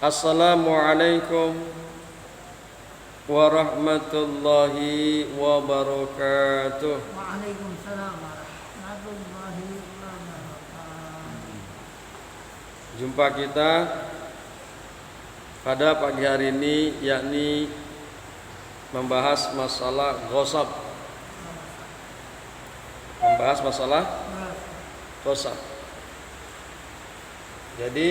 Assalamualaikum warahmatullahi wabarakatuh. Waalaikumsalam warahmatullahi wabarakatuh. Jumpa kita pada pagi hari ini, yakni membahas masalah ghosab. Jadi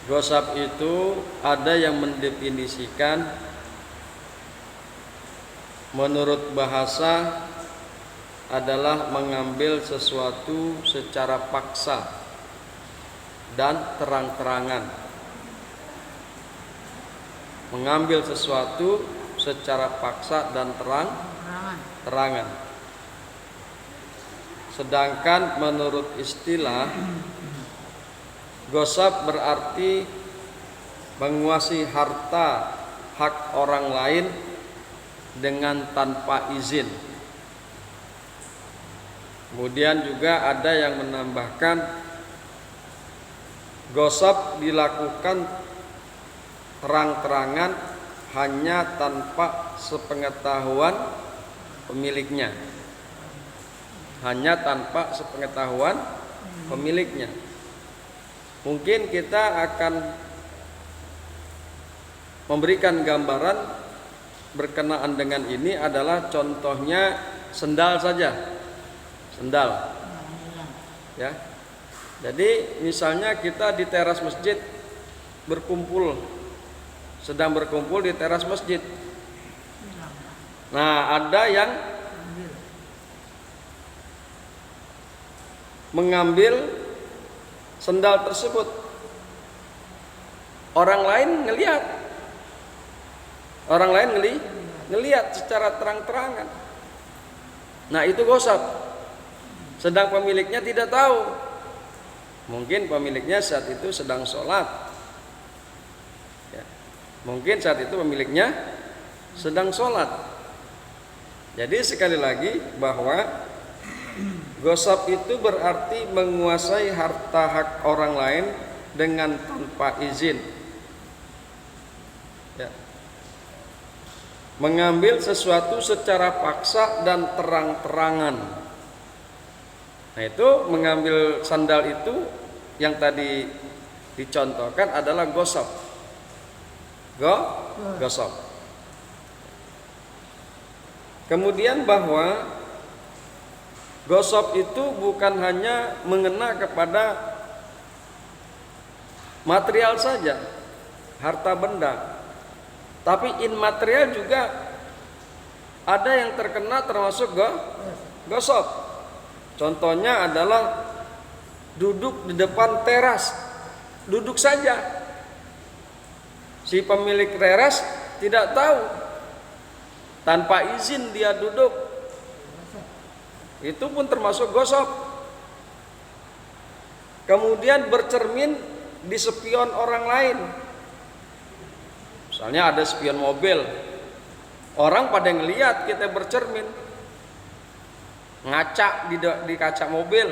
ghosab itu ada yang mendefinisikan menurut bahasa adalah mengambil sesuatu secara paksa dan terang-terangan. Mengambil sesuatu secara paksa dan terang-terangan. Sedangkan menurut istilah ghosab berarti menguasai harta hak orang lain dengan tanpa izin. Kemudian juga ada yang menambahkan ghosab dilakukan terang-terangan hanya tanpa sepengetahuan pemiliknya. Mungkin kita akan memberikan gambaran berkenaan dengan ini adalah contohnya sendal saja. Ya. Jadi misalnya kita di teras masjid sedang berkumpul di teras masjid. Nah, ada yang mengambil sendal tersebut, orang lain ngelihat secara terang-terangan. Nah, itu ghosab. Sedang pemiliknya tidak tahu. Mungkin pemiliknya saat itu sedang sholat. Ya. Mungkin saat itu pemiliknya sedang sholat. Jadi sekali lagi bahwa ghosab itu berarti menguasai harta hak orang lain dengan tanpa izin. Ya. Mengambil sesuatu secara paksa dan terang-terangan. Nah, itu mengambil sandal itu yang tadi dicontohkan adalah ghosab. Ghosab. Kemudian bahwa ghosab itu bukan hanya mengena kepada material saja, harta benda, tapi immaterial juga ada yang terkena termasuk ghosab. Contohnya adalah duduk di depan teras, duduk saja. Si pemilik teras tidak tahu, tanpa izin dia duduk. Itu pun termasuk ghosab. Kemudian bercermin di spion orang lain. Misalnya ada spion mobil, orang pada ngelihat kita bercermin, ngaca di kaca mobil,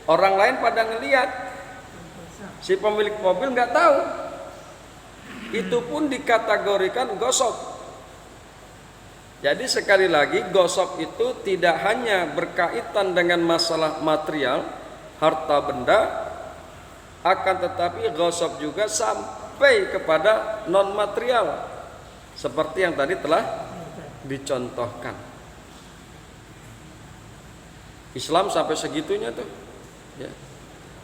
orang lain pada ngelihat, si pemilik mobil nggak tahu. Itu pun dikategorikan ghosab. Jadi sekali lagi ghosab itu tidak hanya berkaitan dengan masalah material, harta benda, akan tetapi ghosab juga sampai kepada non material, seperti yang tadi telah dicontohkan. Islam sampai segitunya tuh, ya.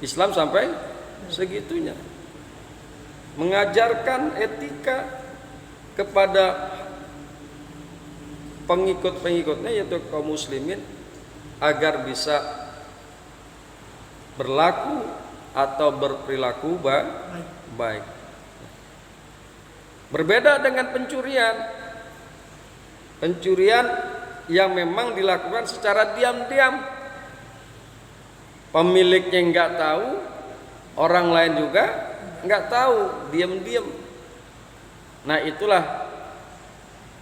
Islam sampai segitunya, mengajarkan etika kepada pengikut-pengikutnya, yaitu kaum muslimin, agar bisa berlaku atau berperilaku baik. Berbeda dengan pencurian yang memang dilakukan secara diam-diam, pemiliknya nggak tahu, orang lain juga nggak tahu, diam-diam. Nah, itulah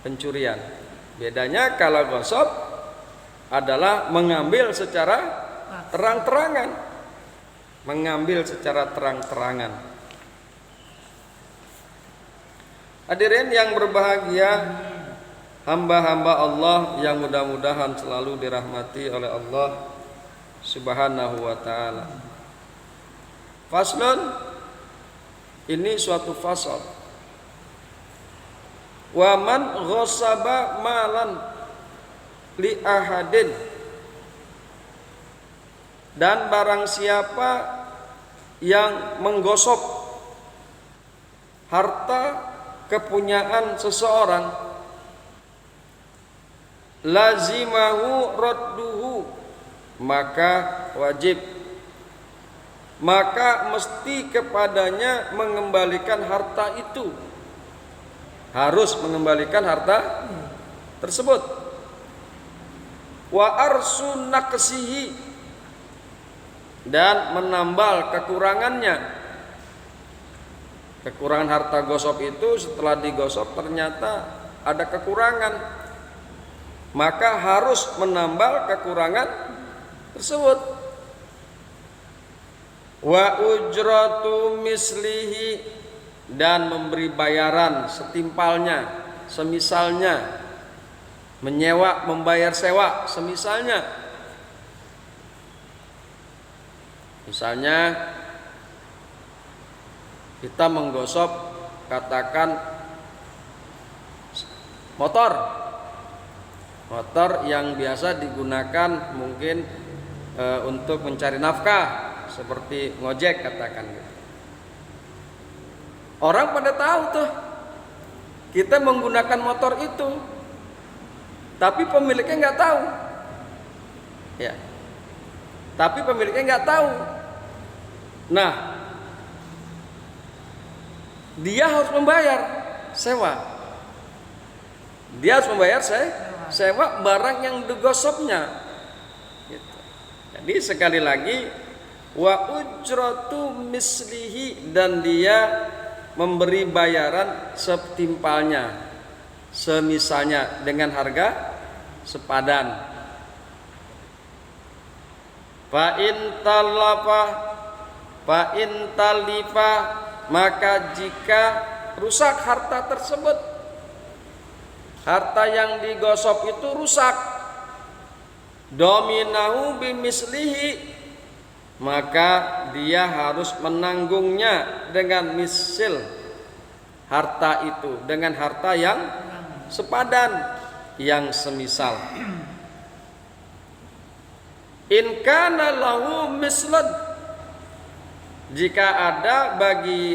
pencurian. Bedanya kalau ghosab adalah mengambil secara terang-terangan. Hadirin yang berbahagia, hamba-hamba Allah yang mudah-mudahan selalu dirahmati oleh Allah Subhanahu wa taala. Faslun, ini suatu fasal. Wa man ghasaba malan li ahadin, dan barang siapa yang menggosok harta kepunyaan seseorang, lazimahu radduhu, maka wajib, maka mesti kepadanya mengembalikan harta itu, harus mengembalikan harta tersebut. Wa arsun naqsihi, dan menambal kekurangannya. Kekurangan harta gosok itu setelah digosok ternyata ada kekurangan, maka harus menambal kekurangan tersebut. Wa ujratu mislihi, dan memberi bayaran setimpalnya, semisalnya menyewa, membayar sewa semisalnya. Misalnya kita menggosok, katakan motor yang biasa digunakan mungkin untuk mencari nafkah, seperti ngojek katakan gitu. Orang pada tahu tuh kita menggunakan motor itu, tapi pemiliknya nggak tahu, ya. Tapi pemiliknya nggak tahu. Nah, dia harus membayar sewa. Dia harus membayar sewa barang yang digosoknya. Gitu. Jadi sekali lagi, wa ujratu mislihi, dan dia memberi bayaran setimpalnya, semisalnya, dengan harga sepadan. Fa in talifa, maka jika rusak harta tersebut, harta yang digosok itu rusak, dominahu bimislihi, maka dia harus menanggungnya dengan misil harta itu, dengan harta yang sepadan, yang semisal. In kana lahu mislun, jika ada bagi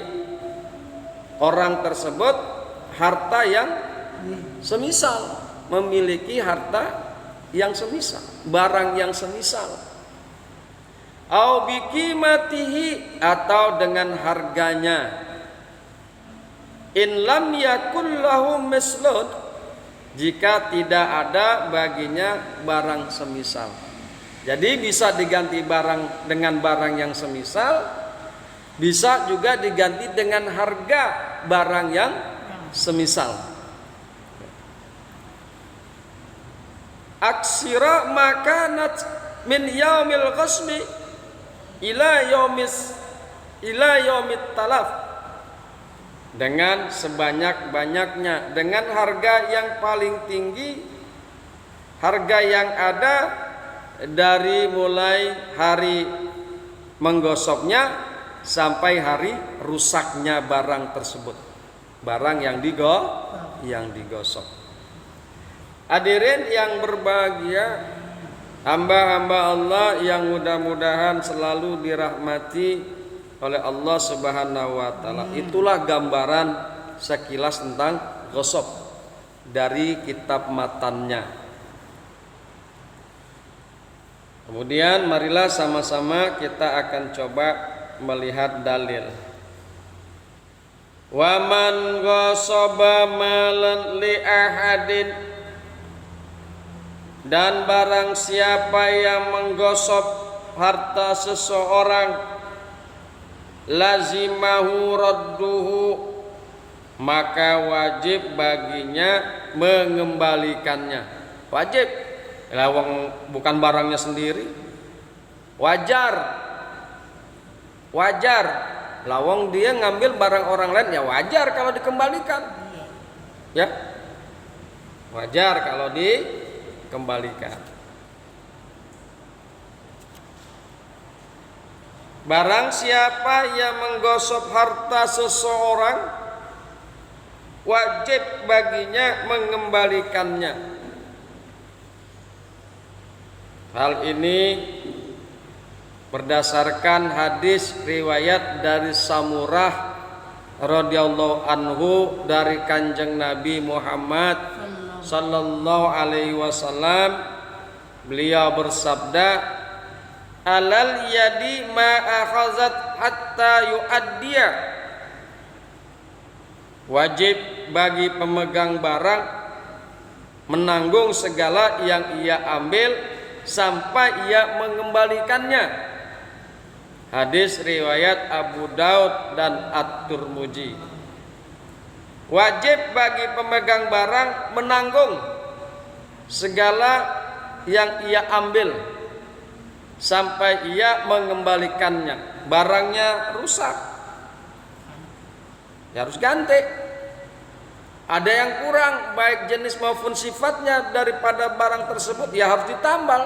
orang tersebut harta yang semisal, memiliki harta yang semisal, barang yang semisal. Au biqimatihi, atau dengan harganya. In lam yakul lahu mislun, jika tidak ada baginya barang semisal. Jadi bisa diganti barang dengan barang yang semisal, bisa juga diganti dengan harga barang yang semisal. Aksira makanat min yaumil qasmi ila yaumit talaf, dengan sebanyak-banyaknya, dengan harga yang paling tinggi, harga yang ada dari mulai hari menggosoknya sampai hari rusaknya barang tersebut, barang yang digosok. Hadirin yang berbahagia, hamba-hamba Allah yang mudah-mudahan selalu dirahmati oleh Allah Subhanahu wa taala. Itulah gambaran sekilas tentang gosok dari kitab matannya. Kemudian marilah sama-sama kita akan coba melihat dalil. Wa man ghasaba malan li ahadin, dan barang siapa yang menggosok harta seseorang, lazimahu radduhu, maka wajib baginya mengembalikannya. Wajib. Lawang bukan barangnya sendiri, wajar. Lawang dia ngambil barang orang lain, ya wajar kalau dikembalikan. Ya, wajar kalau dikembalikan. Barang siapa yang menggosok harta seseorang, wajib baginya mengembalikannya. Hal ini berdasarkan hadis riwayat dari Samurah radhiyallahu anhu dari Kanjeng Nabi Muhammad sallallahu alaihi wasallam. Beliau bersabda, alal yadi ma akhazat hatta yu'addiya. Wajib bagi pemegang barang menanggung segala yang ia ambil sampai ia mengembalikannya. Hadis riwayat Abu Daud dan At-Tirmidzi. Wajib bagi pemegang barang menanggung segala yang ia ambil sampai ia mengembalikannya. Barangnya rusak, ya harus ganti. Ada yang kurang baik jenis maupun sifatnya daripada barang tersebut, ya harus ditambal.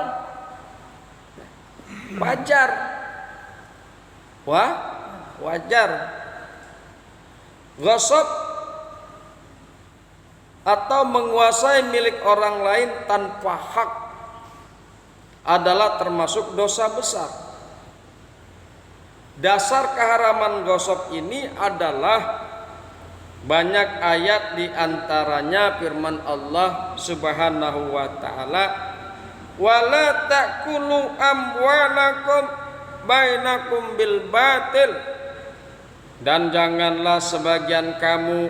Wajar. Wajar. Ghasab atau menguasai milik orang lain tanpa hak adalah termasuk dosa besar. Dasar keharaman ghasab ini adalah banyak ayat, di antaranya firman Allah Subhanahu wa taala, wala ta'kulu amwalakum bainakum bil batil, dan janganlah sebagian kamu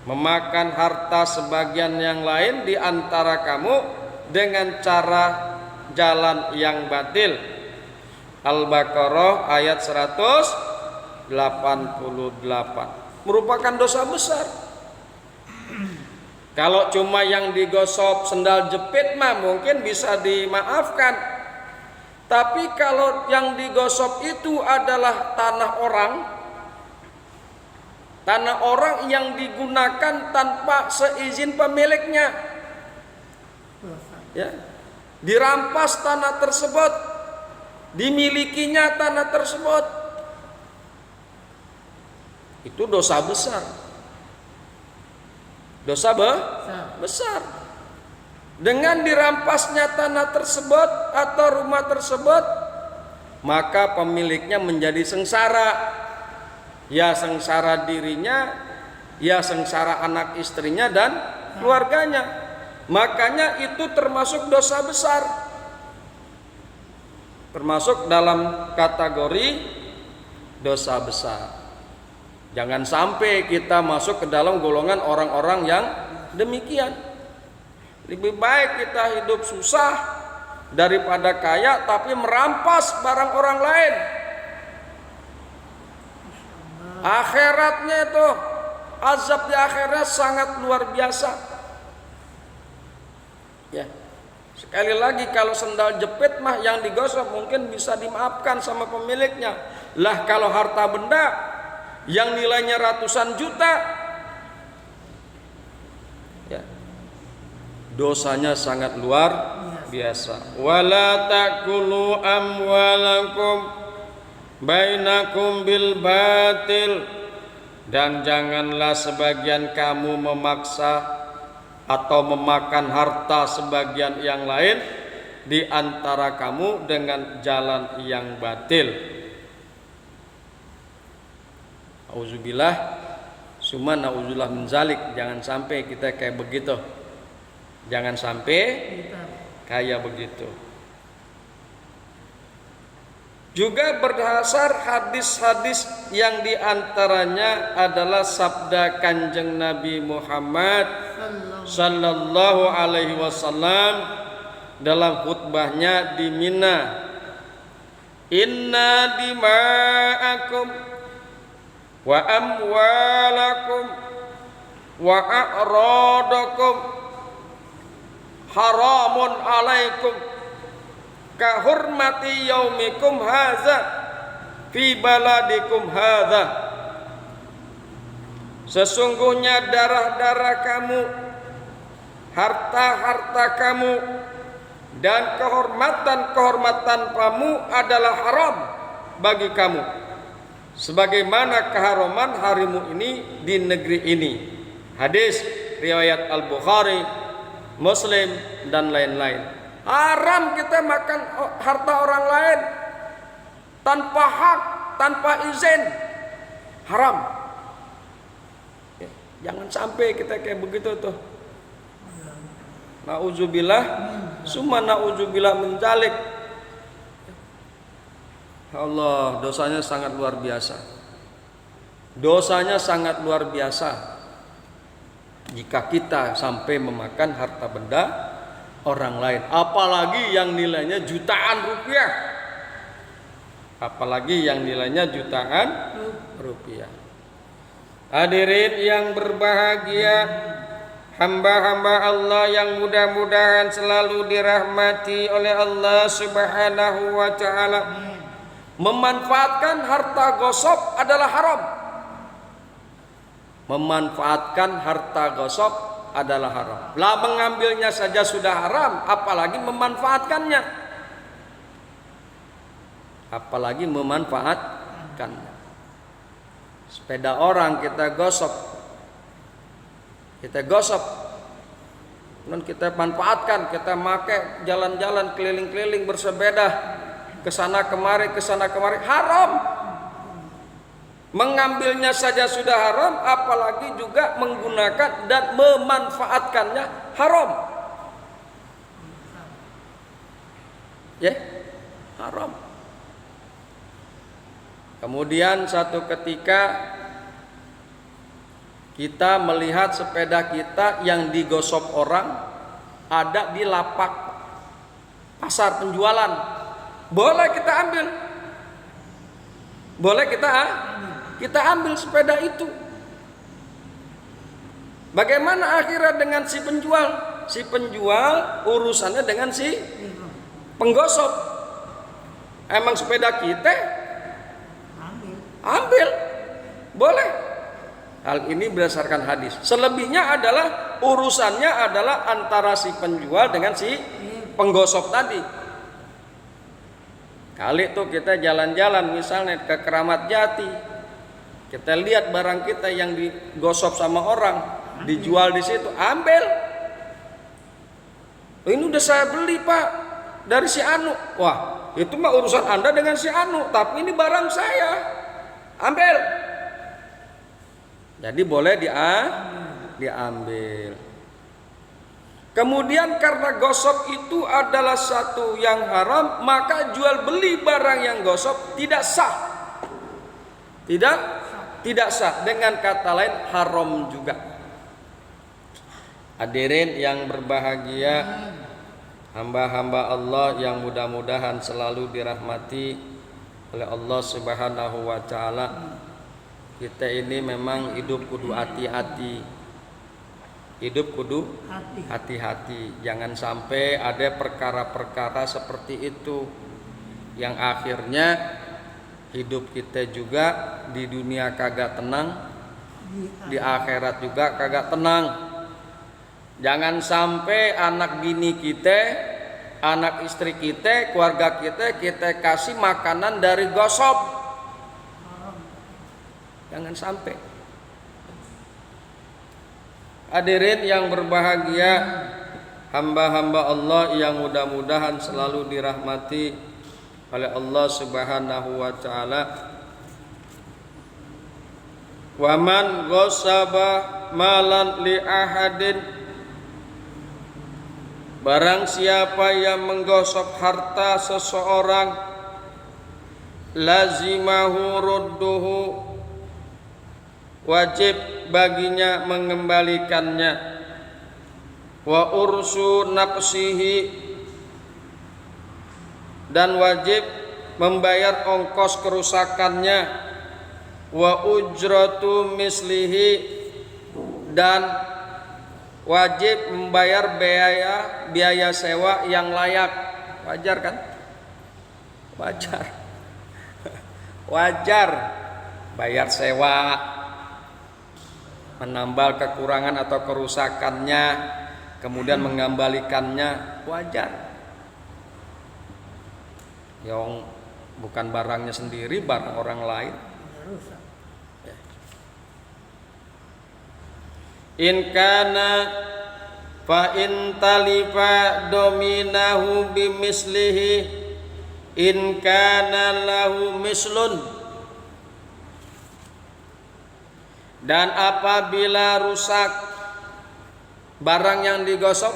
memakan harta sebagian yang lain di antara kamu dengan cara jalan yang batil. Al-Baqarah ayat 188. Merupakan dosa besar. Kalau cuma yang digosok sendal jepit mah mungkin bisa dimaafkan. Tapi kalau yang digosok itu adalah tanah orang yang digunakan tanpa seizin pemiliknya, ya, dirampas tanah tersebut, dimilikinya tanah tersebut, itu dosa besar. Dosa besar. Dengan dirampasnya tanah tersebut atau rumah tersebut, maka pemiliknya menjadi sengsara. Ya sengsara dirinya, ya sengsara anak istrinya dan keluarganya. Makanya itu termasuk dosa besar. Termasuk dalam kategori dosa besar. Jangan sampai kita masuk ke dalam golongan orang-orang yang demikian. Lebih baik kita hidup susah daripada kaya tapi merampas barang orang lain. Akhiratnya itu, azab di akhirat sangat luar biasa. Ya. Sekali lagi, kalau sendal jepit mah yang digosok mungkin bisa dimaafkan sama pemiliknya. Lah kalau harta benda yang nilainya ratusan juta, ya, dosanya sangat luar biasa. Wala ta'kulu amwalakum bainakum bil batil, dan janganlah sebagian kamu memaksa atau memakan harta sebagian yang lain di antara kamu dengan jalan yang batil. Auzubillah summa na'udzubillah min zalik. Jangan sampai kita kayak begitu. Jangan sampai kayak begitu. Juga berdasar hadis-hadis yang diantaranya adalah sabda Kanjeng Nabi Muhammad sallallahu alaihi wasallam dalam khutbahnya di Mina. Inna dima'akum wa amwalakum wa a'radakum haramun alaikum ka hurmati yaumikum hadza fi baladikum hadza. Sesungguhnya darah-darah kamu, harta-harta kamu, dan kehormatan-kehormatan kamu adalah haram bagi kamu, sebagaimana keharaman harimu ini di negeri ini. Hadis riwayat Al-Bukhari, Muslim, dan lain-lain. Haram kita makan harta orang lain tanpa hak, tanpa izin. Haram. Jangan sampai kita kayak begitu tuh. Nauzubillah, summa nauzubillah min dzalik. Allah, dosanya sangat luar biasa. Dosanya sangat luar biasa jika kita sampai memakan harta benda orang lain, apalagi yang nilainya jutaan rupiah. Apalagi yang nilainya jutaan rupiah. Hadirin yang berbahagia, hamba-hamba Allah yang mudah-mudahan selalu dirahmati oleh Allah Subhanahu wa taala, memanfaatkan harta gosok adalah haram. Memanfaatkan harta gosok adalah haram. Lah mengambilnya saja sudah haram, apalagi memanfaatkannya. Apalagi memanfaatkannya. Sepeda orang kita gosok, non kita manfaatkan, kita pakai jalan-jalan keliling-keliling bersepeda kesana kemari, haram. Mengambilnya saja sudah haram, apalagi juga menggunakan dan memanfaatkannya haram. Ya, haram. Kemudian satu ketika kita melihat sepeda kita yang digosok orang ada di lapak pasar penjualan, boleh kita ambil, boleh kita ambil sepeda itu. Bagaimana akhirnya dengan si penjual? Si penjual urusannya dengan si penggosok. Emang sepeda kita ambil, boleh. Hal ini berdasarkan hadis. Selebihnya adalah urusannya adalah antara si penjual dengan si penggosok tadi. Kali tuh kita jalan-jalan misalnya ke Keramat Jati, kita lihat barang kita yang digosok sama orang dijual di situ, ambil. Ini udah saya beli Pak dari si Anu. Wah, itu mah urusan Anda dengan si Anu, tapi ini barang saya, ambil. Jadi boleh diambil. Kemudian karena gosok itu adalah satu yang haram, maka jual beli barang yang gosok tidak sah. Tidak sah. Dengan kata lain haram juga. Hadirin yang berbahagia, hamba-hamba Allah yang mudah-mudahan selalu dirahmati oleh Allah Subhanahu wa taala. Kita ini memang hidup kudu hati-hati. Hidup kudu hati-hati. Jangan sampai ada perkara-perkara seperti itu yang akhirnya hidup kita juga di dunia kagak tenang, di akhirat juga kagak tenang. Jangan sampai anak bini kita, anak istri kita, keluarga kita kasih makanan dari gosok. Jangan sampai. Hadirin yang berbahagia, hamba-hamba Allah yang mudah-mudahan selalu dirahmati oleh Allah Subhanahu wa taala. Wa man ghasaba malan li ahadin, barang siapa yang menggosok harta seseorang, lazimahu rudduhu, wajib baginya mengembalikannya. Wa ursu naqsihi, dan wajib membayar ongkos kerusakannya. Wa ujratu mislihi, dan wajib membayar biaya sewa yang layak. Wajar kan? Wajar bayar sewa. menambal kekurangan atau kerusakannya, kemudian mengembalikannya, wajar. Yang bukan barangnya sendiri, barang orang lain. rusak. In kana fa in talifa dominahu bimislihi in kana lahu mislun. Dan apabila rusak barang yang digosok,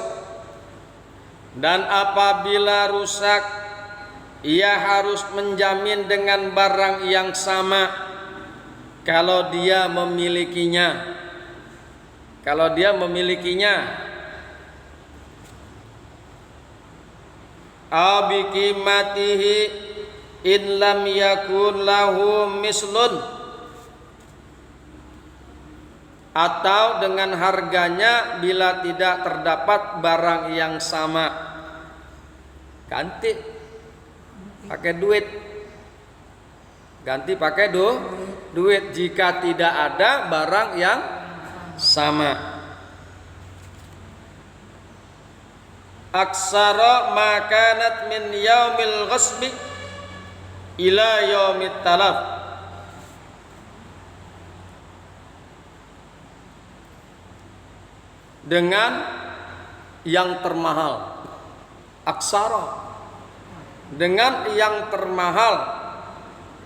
dan apabila rusak ia harus menjamin dengan barang yang sama kalau dia memilikinya. Kalau dia memilikinya, abi qimatihi in lam yakun lahu mislun, atau dengan harganya bila tidak terdapat barang yang sama. Ganti pakai duit, ganti pakai duit jika tidak ada barang yang sama. Aksara makanat min yaumil ghasbi ila yaumit talaf. Dengan yang termahal, aksara, dengan yang termahal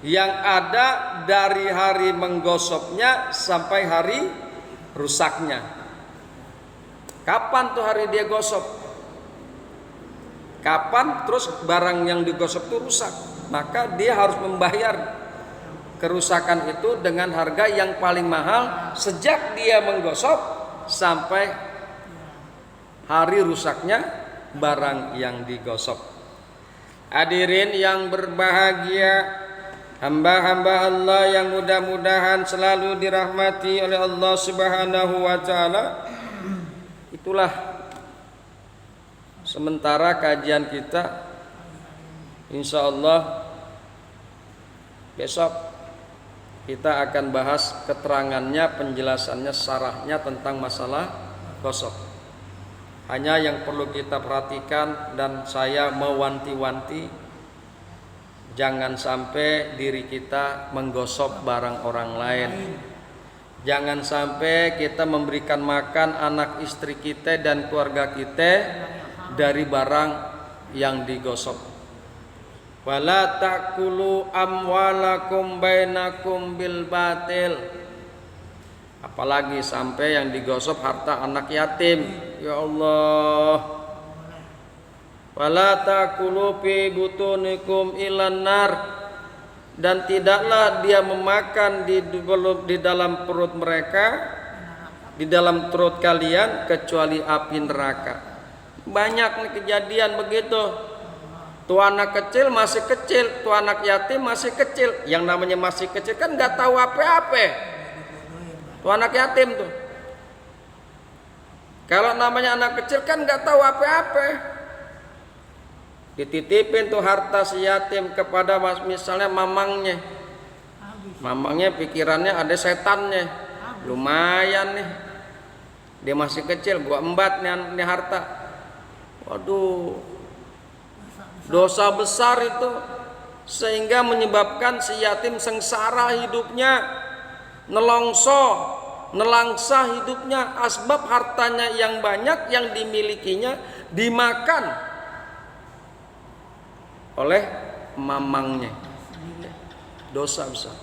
yang ada dari hari menggosoknya sampai hari rusaknya. Kapan tuh hari dia gosok? Kapan terus barang yang digosok itu rusak? Maka dia harus membayar kerusakan itu dengan harga yang paling mahal sejak dia menggosok sampai hari rusaknya barang yang digosok. Hadirin yang berbahagia, hamba-hamba Allah yang mudah-mudahan selalu dirahmati oleh Allah Subhanahu wa taala. Itulah sementara kajian kita. Insyaallah besok kita akan bahas keterangannya, penjelasannya, syarahnya tentang masalah gosok. Hanya yang perlu kita perhatikan dan saya mewanti-wanti, jangan sampai diri kita menggosok barang orang lain. Jangan sampai kita memberikan makan anak istri kita dan keluarga kita dari barang yang digosok. Wala ta'kulu amwalakum bainakum bil batil. Apalagi sampai yang digosok harta anak yatim. Ya Allah. Wala ta'kulu fi butunikum ilan nar. Dan tidaklah dia memakan di dalam perut mereka, di dalam perut kalian, kecuali api neraka. Banyak nih kejadian begitu. Tuh anak kecil masih kecil, tuh anak yatim masih kecil. Yang namanya masih kecil kan nggak tahu apa-apa. Tuh anak yatim tuh. Kalau namanya anak kecil kan nggak tahu apa-apa. Dititipin tuh harta si yatim kepada misalnya mamangnya. Mamangnya pikirannya ada setannya. Lumayan nih. Dia masih kecil, gua embat nih harta. Waduh. Dosa besar itu sehingga menyebabkan si yatim sengsara hidupnya, nelangsa hidupnya, asbab hartanya yang banyak yang dimilikinya dimakan oleh mamangnya. Dosa besar.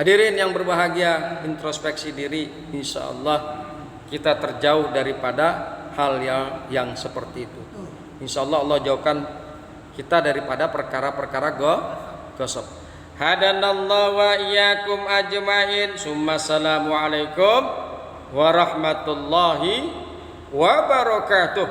Hadirin yang berbahagia, introspeksi diri, insya Allah kita terjauh daripada hal yang seperti itu. Insya Allah Allah jauhkan kita daripada perkara-perkara gosok. Hadanallahu wa iyyakum ajmain. Assalamualaikum warahmatullahi wabarakatuh.